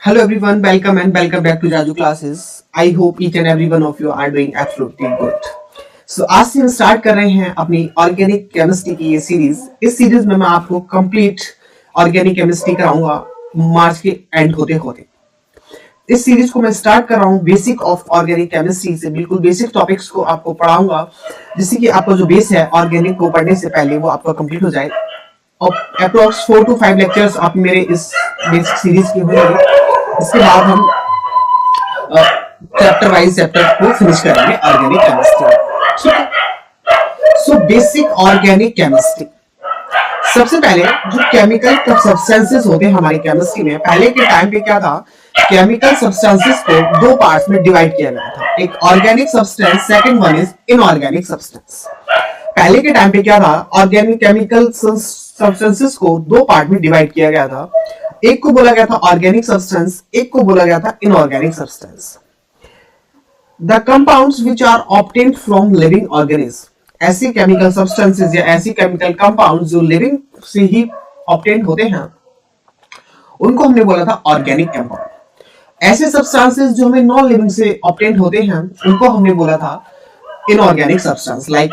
Hello everyone, welcome and welcome back to Raju classes. I hope each and every one of you are doing absolutely good. So आज से हम start कर रहे हैं अपनी organic chemistry की ये सीरीज। इस सीरीज में मैं आपको कंप्लीट ऑर्गेनिक केमिस्ट्री कराऊंगा मार्च के एंड होते होते। इस सीरीज को मैं स्टार्ट कर रहा हूँ बेसिक ऑफ ऑर्गेनिक केमिस्ट्री से। बिल्कुल बेसिक टॉपिक्स को आपको पढ़ाऊंगा जिससे कि आपका जो बेस है ऑर्गेनिक को पढ़ने से पहले वो आपका कंप्लीट हो जाए। और अप्रोक्स 4 to 5 लेक्चर्स आप मेरे इस बेसिक सीरीज के होंगे। इसके बाद हम चैप्टर वाइज चैप्टर को फिनिश करेंगे ऑर्गेनिक केमिस्ट्री। ठीक है। सो बेसिक ऑर्गेनिक केमिस्ट्री, सबसे पहले जो केमिकल सब्सटेंसेस होते हैं हमारी केमिस्ट्री में, पहले के टाइम पे क्या था, केमिकल सब्सटेंसेस को दो पार्ट्स में डिवाइड किया गया था। एक organic substance, second one is inorganic substance. पहले के टाइम पे क्या था, ऑर्गेनिक केमिकल सब्सटेंसेस को दो पार्ट में डिवाइड किया गया था। एक को बोला गया था ऑर्गेनिक सब्सटेंस, एक को बोला गया था inorganic substance. The compounds which are obtained from living organism, ऐसी केमिकल सब्सटेंसेस या ऐसी केमिकल कंपाउंड्स जो लिविंग से ही ऑब्टेन्ड होते हैं उनको हमने बोला था ऑर्गेनिक कंपाउंड। ऐसे सब्सटेंसेस जो हमें नॉन लिविंग से ऑब्टेन्ड होते हैं उनको हमने बोला था इनऑर्गेनिक सब्सटेंस। लाइक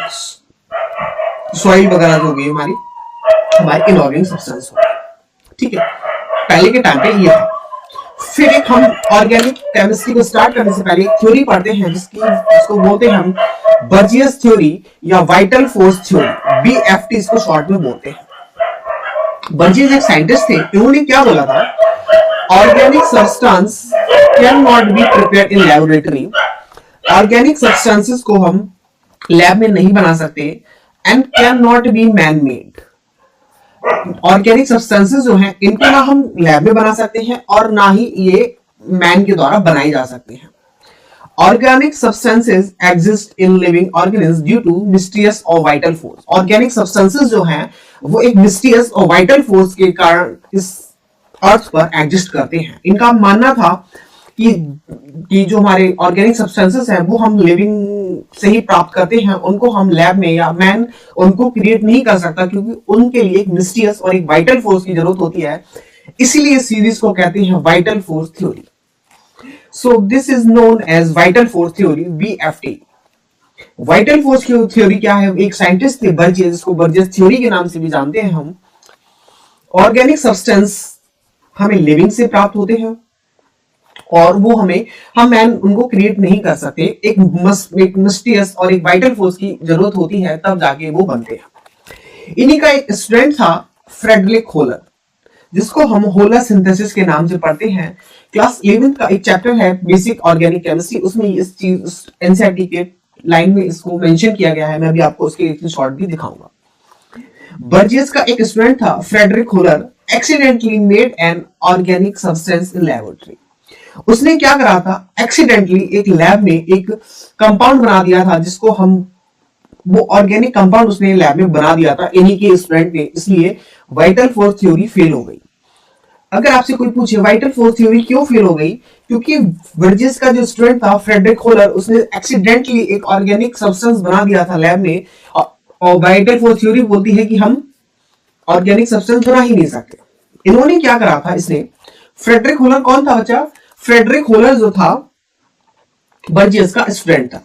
सॉइल वगैरह जो होगी हमारी इनऑर्गेनिक सब्सटेंस होगी। ठीक है, पहले के टाइम पे ये था। फिर एक हम ऑर्गेनिक केमिस्ट्री को स्टार्ट करने से पहले एक थ्योरी पढ़ते हैं जिसको बोलते हैं हम बर्जियस थ्योरी या वाइटल फोर्स थ्योरी, बीएफटी इसको शॉर्ट में बोलते हैं। बर्जियस एक साइंटिस्ट थे, इन्होंने क्या बोला था, organic substance can not be prepared in laboratory. Organic substances को हम लैब में नहीं बना सकते and can not be man made. Organic substances जो हैं इनको ना हम लैब में बना सकते हैं और ना ही ये मैन के द्वारा बनाई जा सकते हैं। Organic substances exist in living organism due to mysterious और वाइटल फोर्स। ऑर्गेनिक सब्सटेंसेस जो हैं वो एक मिस्टीरियस और वाइटल फोर्स के कारण इस अर्थ पर एग्जिस्ट करते हैं। इनका मानना था कि जो हमारे ऑर्गेनिक सब्सटेंसेस हैं वो हम लिविंग से ही प्राप्त करते हैं, उनको हम लैब में या मैन उनको क्रिएट नहीं कर सकता क्योंकि उनके लिए एक मिस्टीरियस और एक वाइटल फोर्स की जरूरत होती है। इसीलिए इस सीरीज को कहते हैं vital force theory. So this is known as vital force theory, BFT. Vital force theory क्या है, एक साइंटिस्ट थे बर्जियस, जिसको बर्जियस थ्योरी के नाम से भी जानते हैं हम। ऑर्गेनिक सब्सटेंस हमें लिविंग से प्राप्त होते हैं और वो हम मैन उनको क्रिएट नहीं कर सकते। एक मिस्टीरियस और एक वाइटल फोर्स की जरूरत होती है तब जाके वो बनते हैं। इन्हीं का एक स्टूडेंट था फ्रेडरिक होलर, जिसको हम होलर सिंथेसिस के नाम से पढ़ते हैं। क्लास 11 का एक चैप्टर है बेसिक ऑर्गेनिक केमिस्ट्री, उसमें इस चीज एनसीईआरटी के लाइन में इसको मेंशन किया गया है। मैं अभी आपको उसके एक शॉर्ट भी दिखाऊंगा। बर्जियस का एक स्टूडेंट था Friedrich Wohler, accidentally made an organic substance in laboratory. उसने क्या करा था, एक्सीडेंटली एक लैब में एक कंपाउंड बना दिया था जिसको वो ऑर्गेनिक कंपाउंड उसने लैब में बना दिया था इन्हीं के स्टूडेंट ने। इसलिए वाइटल फोर्स थ्योरी फेल हो गई। अगर आपसे कोई पूछे वाइटल फोर्स थ्योरी क्यों फेल हो गई, क्योंकि बर्जियस का जो स्टूडेंट था फ्रेडरिक होलर, उसने एक्सीडेंटली एक ऑर्गेनिक सब्सटेंस बना दिया था लैब में और वाइटल फोर्स थ्योरी बोलती है कि हम ऑर्गेनिक सब्सटेंस बना ही नहीं सकते। इन्होंने क्या करा था, इसने फ्रेडरिक होलर कौन था बच्चा, फ्रेडरिक होलर जो था बर्जियस का स्टूडेंट था।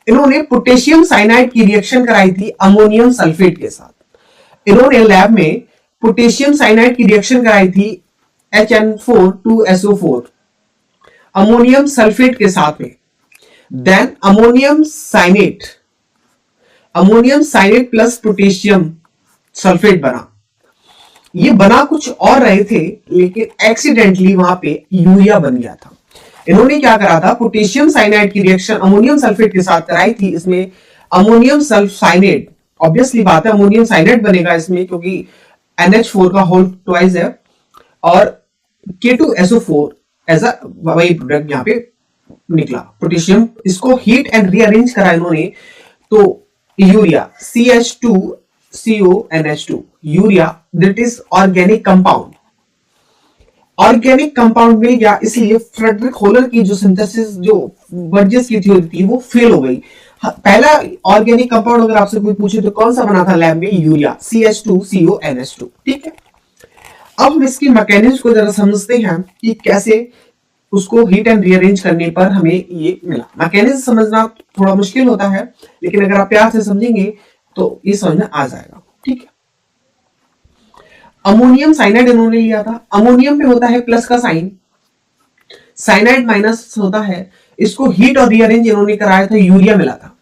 इन्होंने पोटेशियम साइनाइड की रिएक्शन कराई थी अमोनियम सल्फेट के साथ। इन्होंने लैब में पोटेशियम साइनाइड की रिएक्शन कराई थी HN4 अमोनियम सल्फेट के साथ में। Then ammonium cyanate plus potassium sulphate बना। ये बना कुछ और रहे थे लेकिन एक्सीडेंटली वहां पे यूरिया बन गया था। इन्होंने क्या करा था, पोटेशियम साइनाइड की रिएक्शन अमोनियम सल्फेट के साथ कराई थी। इसमें अमोनियम साइनेट, ऑब्वियसली बात है अमोनियम साइनेट बनेगा इसमें क्योंकि NH4 का होल ट्वाइस है और K2SO4 as a by product यहाँ पे निकला। पोटेशियम इसको हीट एंड रीअरेंज करा इन्होंने तो urea CH2CONH2 urea, that is organic compound. Organic compound मिल गया, इसलिए फ्रेडरिक होलर की जो सिंथेसिस, जो बर्जियस की थ्योरी थी वो फेल हो गई। पहला ऑर्गेनिक कंपाउंड अगर आपसे कोई पूछे तो कौन सा बना था लैब में, यूरिया CH2CONH2। ठीक है, अब हम इसकी मैकेनिज्म को जरा समझते हैं कि कैसे उसको हीट एंड रीअरेंज करने पर हमें ये मिला। मैकेनिज्म समझना थोड़ा मुश्किल होता है, लेकिन अगर आप प्यार से समझेंगे तो ये समझ में आ जाएगा। ठीक है, अमोनियम साइनाइड इन्होंने लिया था। अमोनियम पे होता है प्लस का साइन, साइनाइड माइनस होता है। इसको हीट और रीअरेंज इन्होंने कराया था, यूरिया मिला था।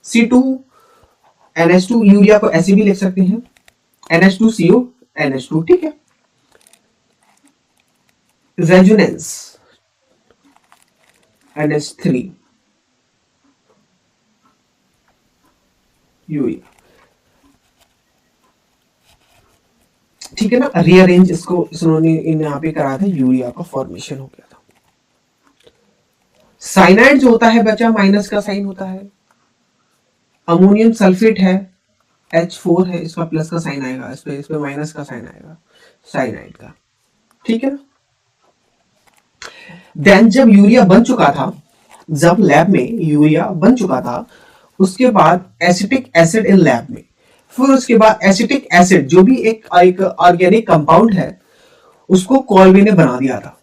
C2NH2, यूरिया को ऐसे भी लिख सकते हैं, NH2CO NH2। ठीक है, रेजोनेंस NH3 यूरिया। ठीक है ना, रीअरेंज इसको इन्होंने यहाँ पे कराया था, यूरिया का फॉर्मेशन हो गया था। साइनाइड जो होता है बच्चा माइनस का साइन होता है। अमोनियम सल्फेट है, H4 है, इसका प्लस का साइन आएगा, इस पे माइनस का साइन आएगा साइनाइड का। ठीक है ना, देन जब यूरिया बन चुका था, जब लैब में यूरिया बन चुका था, उसके बाद एसिटिक एसिड इन लैब में, फिर उसके बाद एसिटिक एसिड जो भी एक ऑर्गेनिक कंपाउंड है उसको कॉल्वे ने बना दिया था।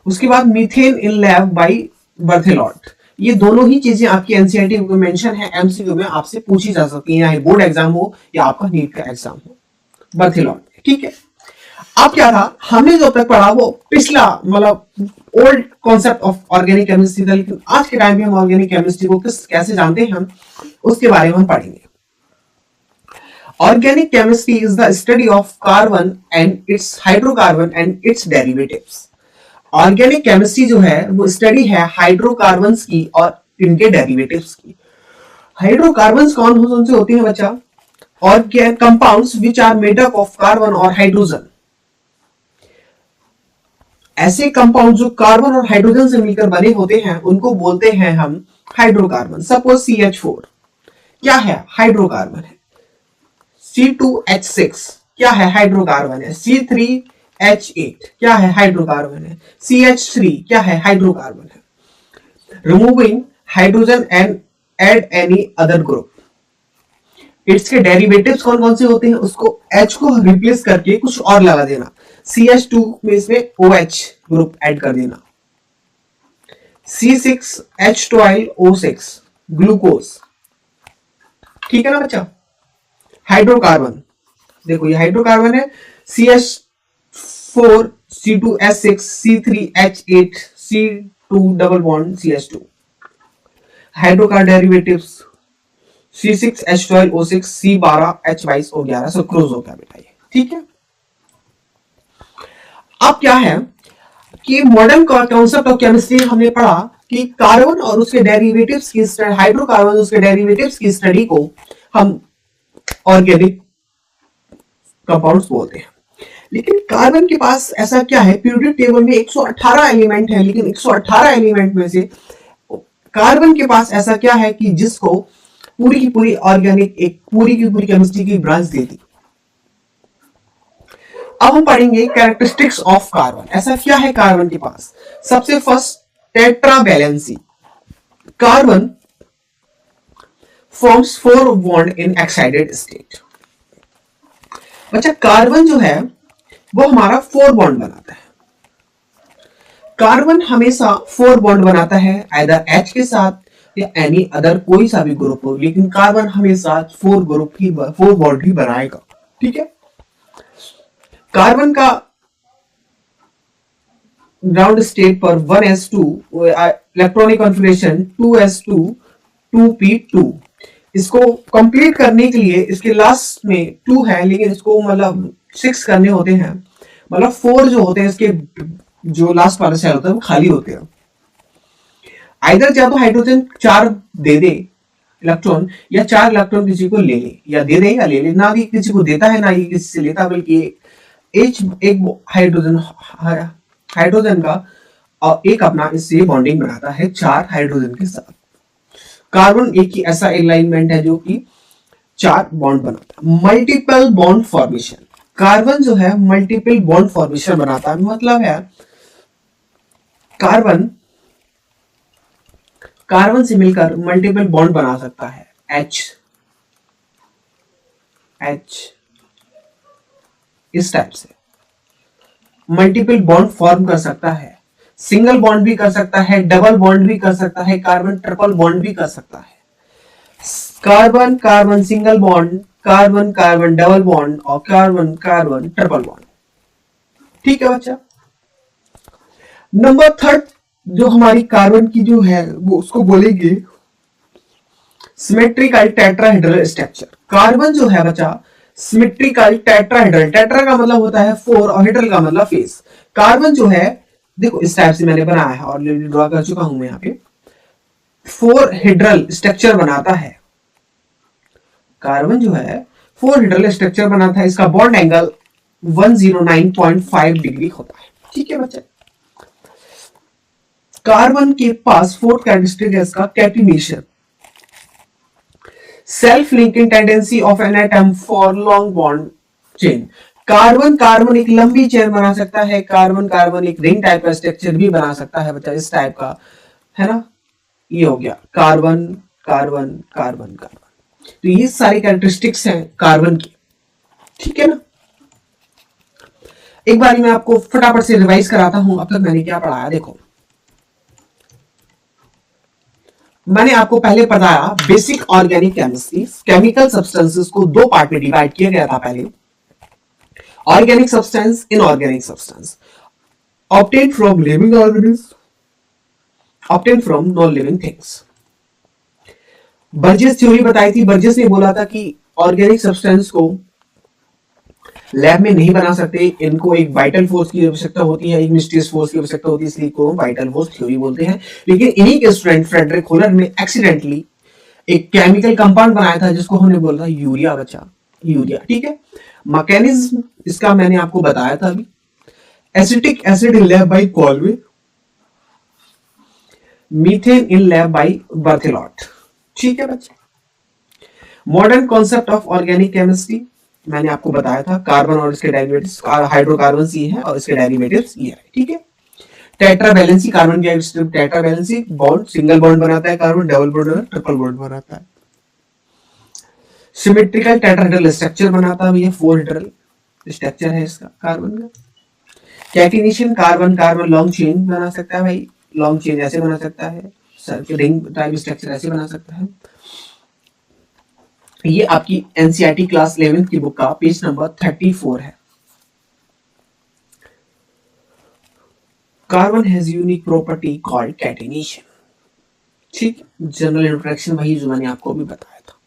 उसके बाद methane in lab bye Berthelot. ये दोनों ही चीजें आपकी एनसीईआरटी में मेंशन है, एमसीक्यू में आपसे पूछी जा सकती है, बोर्ड एग्जाम हो या आपका नीट का एग्जाम हो। बर्थेलॉट, ठीक है। अब क्या था, हमने जो तक पढ़ा वो पिछला मतलब old concept of organic chemistry था, लेकिन आज के टाइम में हम ऑर्गेनिक केमिस्ट्री को कैसे जानते हैं हम उसके बारे में हम पढ़ेंगे। Organic chemistry is the study of carbon and it's hydrocarbon and it's derivatives. Organic chemistry जो है वो स्टडी है हाइड्रोकार्बन्स की और इनके डेरिवेटिव्स की। हाइड्रोकार्बन्स कौन से होते हैं बच्चा? और compounds which are made up of carbon और हाइड्रोजन। ऐसे कंपाउंड जो कार्बन और हाइड्रोजन से मिलकर बने होते हैं उनको बोलते हैं हम हाइड्रोकार्बन। सपोज CH4 क्या है? हाइड्रोकार्बन है। C2H6 क्या है? हाइड्रोकार्बन है। C3H8 क्या है? हाइड्रोकार्बन है। CH3 क्या है? हाइड्रोकार्बन है। Removing hydrogen and add any other group. इसके डेरिवेटिव्स कौन कौन से होते हैं? उसको H को रिप्लेस करके कुछ और लगा देना। CH2 में इसमें OH ग्रुप ऐड कर देना। C6H12O6 glucose. ठीक है ना बच्चा? हाइड्रोकार्बन, देखो ये हाइड्रोकार्बन है। CH4 C2H6 C3H8 C2 double bond CH2। Hydrocarbon derivatives C6H12O6 C12H22O11 sucrose हो गया बेटा ये। ठीक है, अब क्या है कि मॉडर्न कॉन्सेप्ट ऑफ केमिस्ट्री हमने पढ़ा कि कार्बन और उसके डेरिवेटिव्स की स्टडी, हाइड्रोकार्बन उसके डेरिवेटिव्स की स्टडी को हम ऑर्गेनिक कंपाउंड्स बोलते हैं। लेकिन कार्बन के पास ऐसा क्या है, पीरियोडिक टेबल में 118 एलिमेंट है, लेकिन 118 एलिमेंट में से कार्बन के पास ऐसा क्या है कि जिसको पूरी की पूरी ऑर्गेनिक एक पूरी की पूरी केमिस्ट्री की ब्रांच दे दी। अब हम पढ़ेंगे कैरेक्टरिस्टिक्स ऑफ कार्बन। ऐसा क्या है कार्बन के पास? सबसे first, tetra valency. Carbon forms 4 bond in excited state. अच्छा, कार्बन जो है वो हमारा 4 बॉन्ड बनाता है। कार्बन हमेशा 4 बॉन्ड बनाता है, आइदर H के साथ या एनी अदर कोई सा भी ग्रुप हो, लेकिन कार्बन हमेशा 4 बॉन्ड ही बनाएगा। ठीक है, कार्बन का ग्राउंड स्टेट पर 1s2 electronic configuration 2s2 2p2। इसको कंप्लीट करने के लिए इसके लास्ट में 2 है, लेकिन इसको मतलब 6 करने होते हैं, मतलब 4 जो होते हैं इसके जो लास्ट वाला शेल होता है वो खाली होते हैं। आइदर या तो हाइड्रोजन 4 दे दे इलेक्ट्रॉन, या 4 इलेक्ट्रॉन किसी को ले ले, या दे दे या ले ले। ना ही किसी को देता है ना ही किसी से लेता, बल्कि एक हाइड्रोजन का और एक अपना इससे बॉन्डिंग बनाता है 4 हाइड्रोजन के साथ। कार्बन एक ही ऐसा अलाइनमेंट है जो कि 4 बॉन्ड बनाता है। मल्टीपल बॉन्ड फॉर्मेशन, कार्बन जो है मल्टीपल बॉन्ड फॉर्मेशन बनाता है। मतलब है कार्बन से मिलकर मल्टीपल बॉन्ड बना सकता है। H इस टाइप से मल्टीपल बॉन्ड फॉर्म कर सकता है, सिंगल बॉन्ड भी कर सकता है, डबल बॉन्ड भी कर सकता है, कार्बन ट्रिपल बॉन्ड भी कर सकता है, carbon carbon single bond, carbon carbon double bond और कार्बन कार्बन ट्रिपल बॉन्ड। ठीक है बच्चा। नंबर थर्ड जो हमारी कार्बन की जो है वो उसको बोलेंगे सिमेट्रिकल टेट्राहेड्रल स्ट्रक्चर। कार्बन जो है बच्चा सिमेट्रिकल टेट्राहेड्रल, टेट्रा का मतलब होता है 4 और हेड्रल का मतलब फेस। कार्बन जो है देखो इस टाइप से मैंने बनाया है और ड्रॉ कर चुका हूं मैं यहाँ पे, 4 हेड्रल स्ट्रक्चर बनाता है। कार्बन जो है 4 हेड्रल स्ट्रक्चर बनाता है, इसका बॉन्ड एंगल 109.5 डिग्री होता है। ठीक है बच्चे। कार्बन के पास फोर्थ कैरेक्टरिस्टिक है इसका catenation, self linking tendency of an atom for long bond chain. Carbon carbon एक लंबी चेन बना सकता है, कार्बन कार्बन एक रिंग टाइप का स्ट्रक्चर भी बना सकता है बच्चा, इस टाइप का है ना। ये हो गया कार्बन कार्बन कार्बन कार्बन। तो ये सारी कैरेक्टरिस्टिक्स हैं कार्बन की। ठीक है ना। एक बार मैं आपको फटाफट से रिवाइज कराता हूं अब तक मैंने क्या पढ़ाया। देखो मैंने आपको पहले बताया basic organic chemistry, chemical substances को दो पार्ट में डिवाइड किया गया था पहले, organic substance, inorganic substance, obtained from living organism, obtained from non living things. बर्जेस थ्योरी बताई थी, बर्जेस ने बोला था कि ऑर्गेनिक सब्सटेंस को लैब में नहीं बना सकते, इनको एक वाइटल फोर्स की आवश्यकता होती है, एक मिस्टीरियस फोर्स की आवश्यकता होती है, इसलिए को वाइटल फोर्स थ्योरी बोलते हैं। लेकिन इन्हीं के स्टूडेंट फ्रेडरिक होलर ने एक्सीडेंटली एक केमिकल कंपाउंड बनाया था जिसको हमने बोला था यूरिया बच्चा, यूरिया। ठीक है। मैकेनिज्म इसका मैंने आपको बताया था अभी, acetic acid in lab by Kolbe, methane in lab by Berthelot. ठीक है बच्चे। Modern concept of organic chemistry मैंने आपको बताया था, कार्बन और इसके डेरिवेटिव्स, हाइड्रोकार्बन ये है और इसके डेरिवेटिव्स ये है। ठीक है। टेट्रा वैलेंसी, कार्बन की tetra valency bond, single bond बनाता है carbon, double bond triple bond बनाता है। सिमेट्रिकल टेट्राहेड्रल स्ट्रक्चर बनाता है, ये 4 हेड्रल स्ट्रक्चर है इसका कार्बन का। Catenation, carbon carbon long chain बना सकता है भाई, लॉन्ग चेन ऐसे बना सकता है, रिंग टाइप स्ट्रक्चर ऐसे बना सकता है। ये आपकी एनसीईआरटी क्लास 11 की बुक का पेज नंबर 34 है। Carbon has unique property called catenation. ठीक, जनरल इंट्रोडक्शन वही जो मैंने आपको भी बताया था।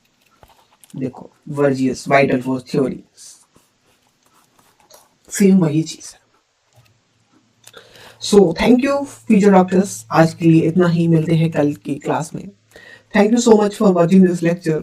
देखो वर्जियस वाइटल फोर्स थ्योरी सेम वही चीज है। So thank you future doctors, आज के लिए इतना ही, मिलते हैं कल की क्लास में। Thank you so much for watching this lecture.